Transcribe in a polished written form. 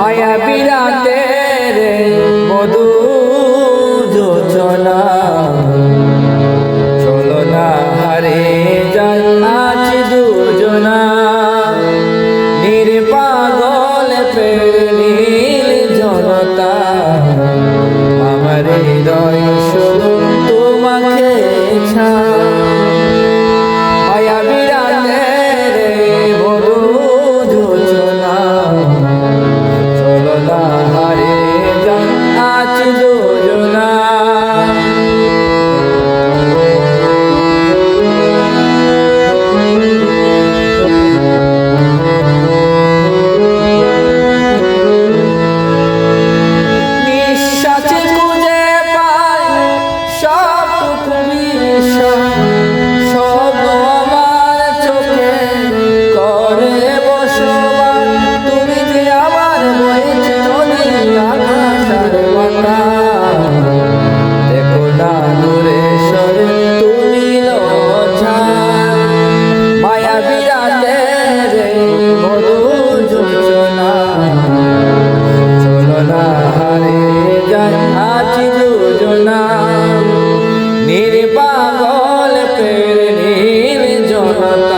মায়া বিরাতে রে মধু যোচনা চলো না হারে যাই আজ দুজনা নির্পাগল প্রেরণীল জনতা আমার হৃদয় শুধু তোমাকে মায়া বিরাতে রে মধু যোচনা চলো না হারে যাই আজ দুজনা নির্পাগল প্রেরণীল জনতা